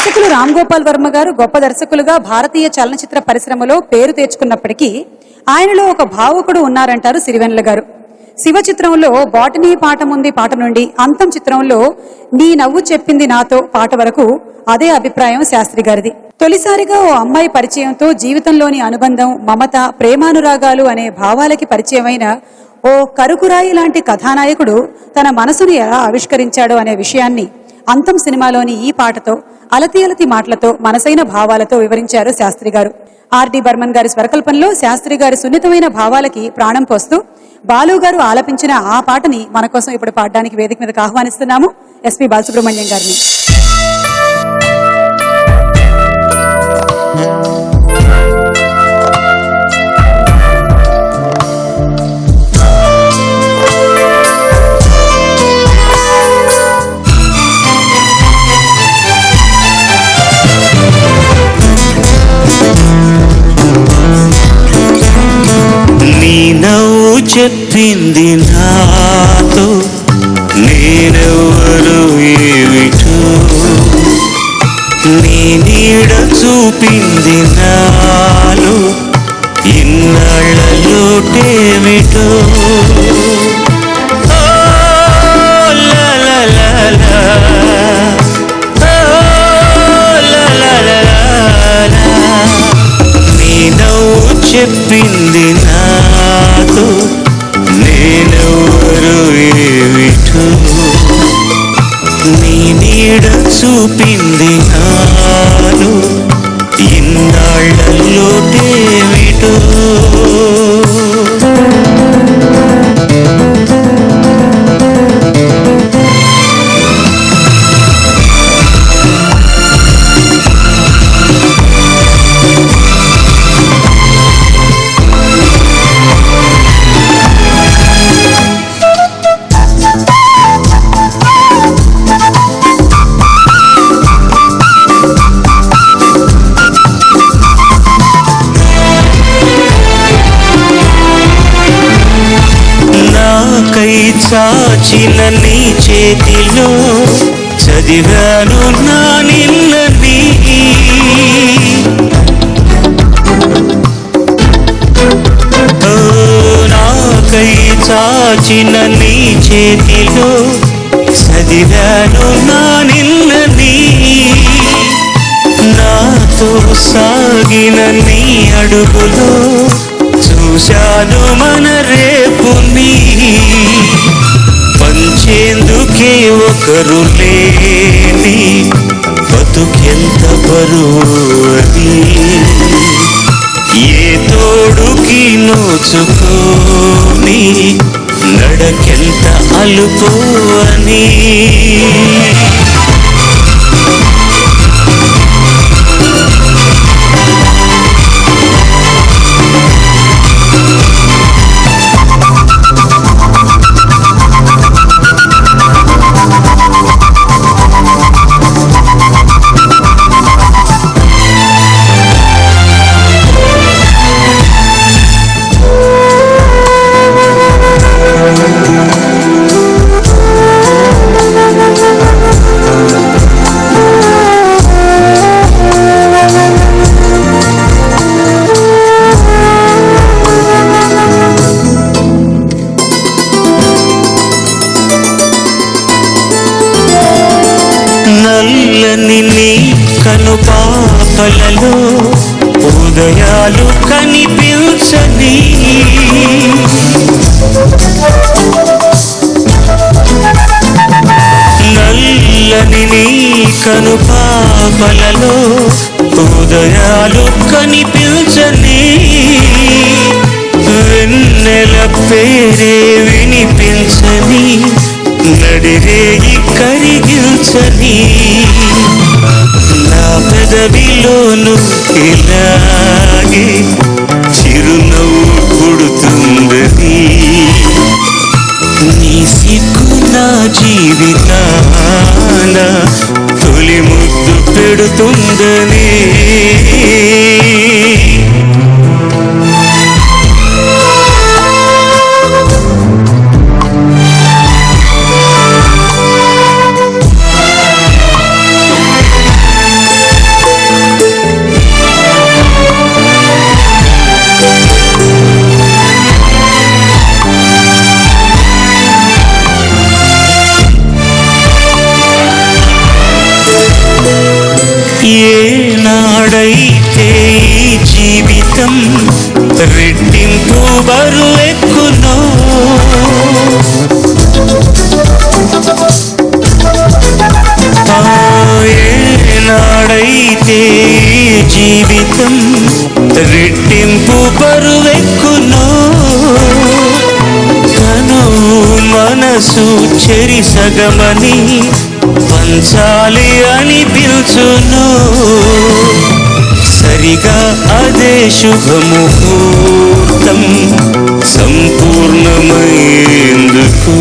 దర్శకులు రామ్ గోపాల్ వర్మ గారు గొప్ప దర్శకులుగా భారతీయ చలనచిత్ర పరిశ్రమలో పేరు తెచ్చుకున్నప్పటికీ ఆయనలో ఒక భావుకుడు ఉన్నారంటారు సిరివెన్నెల గారు. శివ చిత్రంలో బాటనీ పాఠముంది పాట నుండి అంతం చిత్రంలో నీ నవ్వు చెప్పింది నాతో పాట వరకు అదే అభిప్రాయం శాస్త్రి గారిది. తొలిసారిగా ఓ అమ్మాయి పరిచయంతో జీవితంలోని అనుబంధం, మమత, ప్రేమానురాగాలు అనే భావాలకి పరిచయమైన ఓ కరుకురాయి లాంటి కథానాయకుడు తన మనసును ఎలా ఆవిష్కరించాడో అనే విషయాన్ని అంతం సినిమాలోని ఈ పాటతో అలతి అలతి మాటలతో మనసైన భావాలతో వివరించారు శాస్త్రి గారు. ఆర్డి బర్మన్ గారి స్వరకల్పనలో శాస్త్రి గారి సున్నితమైన భావాలకి ప్రాణం పోస్తూ బాలు గారు ఆలపించిన ఆ పాటని మన కోసం ఇప్పుడు పాడడానికి వేదిక మీదకి ఆహ్వానిస్తున్నాము ఎస్పి బాలసుబ్రహ్మణ్యం గారిని. చెప్పింది నాతో నేనెవరు ఏమిటో, నీ నీడ చూపింది నాలో ఇన్నాళ్ళలోటేమిటో. నీ నవ్వు చెప్పింది నాతో నేనెవరు ఏమిటో, నీ నీడ చూపింది నాలో ఇన్నాళ్ళలోటేమిటో. చాచిన నీ చేతిలో చదివాను నా నిన్నని, నాకై చాచిన నీ చేతిలో చదివాను నా నిన్నని, నాతో సాగిన నీ అడుగులో చూశాను మన రేపుని, పంచేందుకే ఒకరు లేని బతుకెంత బరువని, ఏ తోడుకి నోచుకోని నడకెంత అలుపు అని. నల్లని నీ కనుపాపలలో ఉదయాలు కనిపించని, నల్లని నీ కనుపాపలలో ఉదయాలు కనిపించని, వెన్నెల పేరే వినిపించని, నడిరేగి కరిగించని, నా పెదవిలోను ఇలాగే చిరునవ్వు పుడుతుందని, నీ సిగ్గు నా జీవితాన తొలి ముద్దు పెడుతుందని. జీవితం రెట్టింపు బరువెక్కునో. ఏనాడైతే జీవితం రెట్టింపు బరువెక్కునో, తను మనసు చెరి సగమని పంచాలి అని పిలుచును. సరిగా అదే శుభముహూర్తం సంపూర్ణమయ్యేందుకు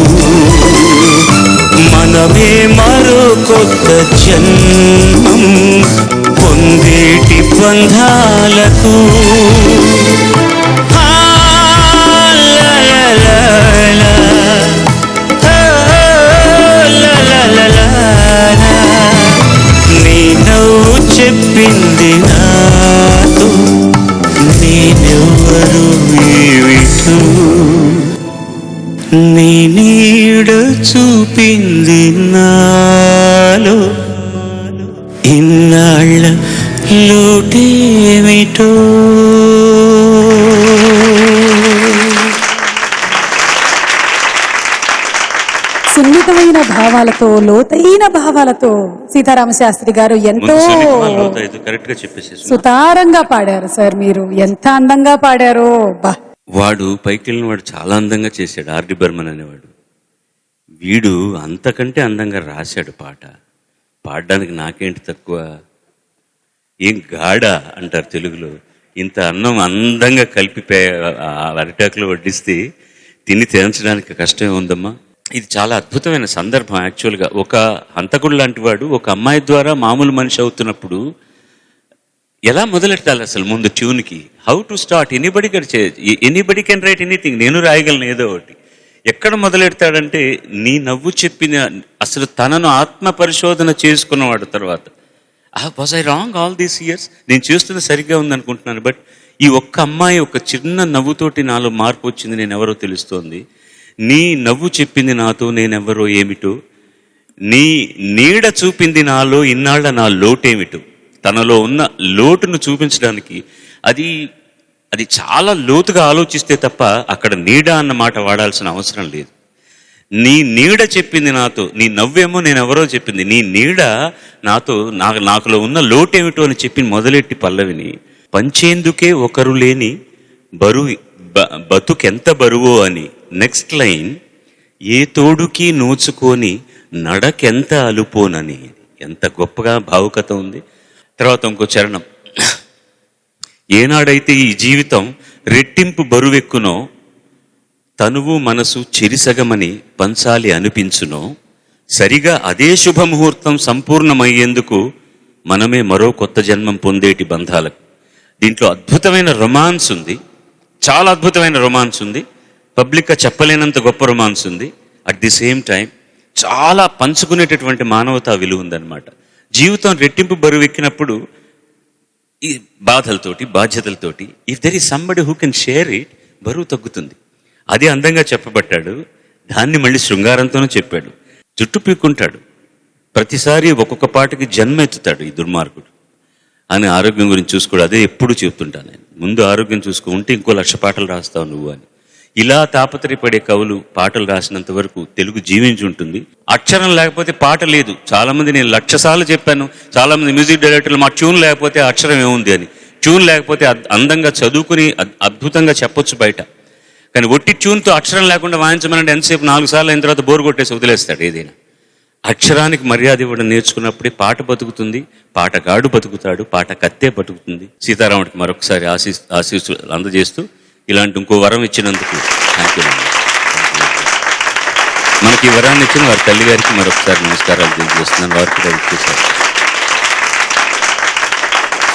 మనమే మరో కొత్త జన్మం పొందేటి బంధాలకు. నీ నవ్వు చెప్పింది నాతో నేనెవ్వరు ఏమిటో, నీ నీడ చూపింది నాలో ఇన్నాళ్ళ లోటేమిటో. సున్నితమైన భావాలతో, లోతైన భావాలతో సీతారామ శాస్త్రి గారు ఎంతో కరెక్ట్ గా చెప్పేసి సుతారంగా పాడారు సార్. మీరు ఎంత అందంగా పాడారో. బా, వాడు పైకి వెళ్ళిన వాడు చాలా అందంగా చేశాడు. ఆర్డి బర్మన్ అనేవాడు. వీడు అంతకంటే అందంగా రాశాడు పాట. పాడడానికి నాకేంటి తక్కువ, ఏం గాడ అంటారు తెలుగులో. ఇంత అన్నం అందంగా కలిపి అరిటాకులో వడ్డిస్తే తిని తినడానికి కష్టమే ఉందమ్మా. ఇది చాలా అద్భుతమైన సందర్భం. యాక్చువల్గా ఒక హంతకుడు లాంటి వాడు ఒక అమ్మాయి ద్వారా మామూలు మనిషి అవుతున్నప్పుడు ఎలా మొదలెట్టాలి అసలు ముందు ట్యూన్కి? How to start? Anybody can write anything. నేను రాయగలను ఏదో ఒకటి. ఎక్కడ మొదలెడతాడంటే నీ నవ్వు చెప్పిన అసలు తనను ఆత్మ పరిశోధన చేసుకున్నవాడు. తర్వాత was I wrong all these years? నేను చేస్తున్న సరిగ్గా ఉందనుకుంటున్నాను, బట్ ఈ ఒక్క అమ్మాయి ఒక చిన్న నవ్వుతోటి నాలో మార్పు వచ్చింది. నేను ఎవరో తెలుస్తోంది. నీ నవ్వు చెప్పింది నాతో నేనెవరో ఏమిటో, నీ నీడ చూపింది నాలో ఇన్నాళ్ళ నా లోటేమిటో. తనలో ఉన్న లోటును చూపించడానికి అది చాలా లోతుగా ఆలోచిస్తే తప్ప అక్కడ నీడ అన్న మాట వాడాల్సిన అవసరం లేదు. నీ నీడ చెప్పింది నాతో, నీ నవ్వేమో నేనెవరో చెప్పింది, నీ నీడ నాతో నాకులో ఉన్న లోటేమిటో అని చెప్పి మొదలెట్టి పల్లవిని పంచేందుకే ఒకరు లేని బతుకెంత బరువో అని. నెక్స్ట్ లైన్, ఏ తోడుకి నోచుకొని నడకెంత అలుపోనని. ఎంత గొప్పగా భావుకత ఉంది. తర్వాత ఇంకో చరణం, ఏనాడైతే ఈ జీవితం రెట్టింపు బరువెక్కునో, తనువు మనసు చెరిసగమని పంచాలి అనిపించునో, సరిగా అదే శుభముహూర్తం సంపూర్ణమయ్యేందుకు మనమే మరో కొత్త జన్మం పొందేటి బంధాలకు. దీంట్లో అద్భుతమైన రొమాన్స్ ఉంది, చాలా అద్భుతమైన రొమాన్స్ ఉంది. పబ్లిక్గా చెప్పలేనంత గొప్ప రొమాన్స్ ఉంది. అట్ ది సేమ్ టైం చాలా పంచుకునేటటువంటి మానవతా విలువ ఉందన్నమాట. జీవితం రెట్టింపు బరువు ఎక్కినప్పుడు ఈ బాధలతోటి బాధ్యతలతోటి if there is somebody who can share it, బరువు తగ్గుతుంది. అదే అందంగా చెప్పబట్టాడు. దాన్ని మళ్ళీ శృంగారంతోనే చెప్పాడు. జుట్టు పీక్కుంటాడు, ప్రతిసారి ఒక్కొక్క పాటకి జన్మ ఎత్తుతాడు ఈ దుర్మార్గుడు అని. ఆరోగ్యం గురించి చూసుకోడు. అదే ఎప్పుడు చెప్తుంటాను నేను, ముందు ఆరోగ్యం చూసుకుంటే ఇంకో 1,00,000 పాటలు రాస్తావు నువ్వు అని. ఇలా తాపత్రయపడే కవులు పాటలు రాసినంత వరకు తెలుగు జీవించి ఉంటుంది. అక్షరం లేకపోతే పాట లేదు. చాలా మంది, నేను 1,00,000 సార్లు చెప్పాను, చాలా మంది మ్యూజిక్ డైరెక్టర్లు మా ట్యూన్ లేకపోతే అక్షరం ఏముంది అని. ట్యూన్ లేకపోతే అందంగా చదువుకుని అద్భుతంగా చెప్పొచ్చు బయట, కానీ ఒట్టి ట్యూన్తో అక్షరం లేకుండా వాయించమనంటే ఎంతసేపు 4 సార్లు అయిన తర్వాత బోరు కొట్టేసి వదిలేస్తాడు ఏదైనా. అక్షరానికి మర్యాద ఇవ్వడం నేర్చుకున్నప్పుడే పాట బతుకుతుంది, పాటగాడు బతుకుతాడు, పాట కత్తే బతుకుతుంది. సీతారాముడికి మరొకసారి ఆశీస్సులు అందజేస్తూ ఇలాంటి ఇంకో వరం ఇచ్చినందుకు థ్యాంక్ యూ. మనకి ఈ వరాన్ని ఇచ్చిన వారి తల్లి గారికి మరొకసారి నమస్కారాలు తెలియజేస్తున్నాను. వారికి కూడా ఇచ్చేసారు.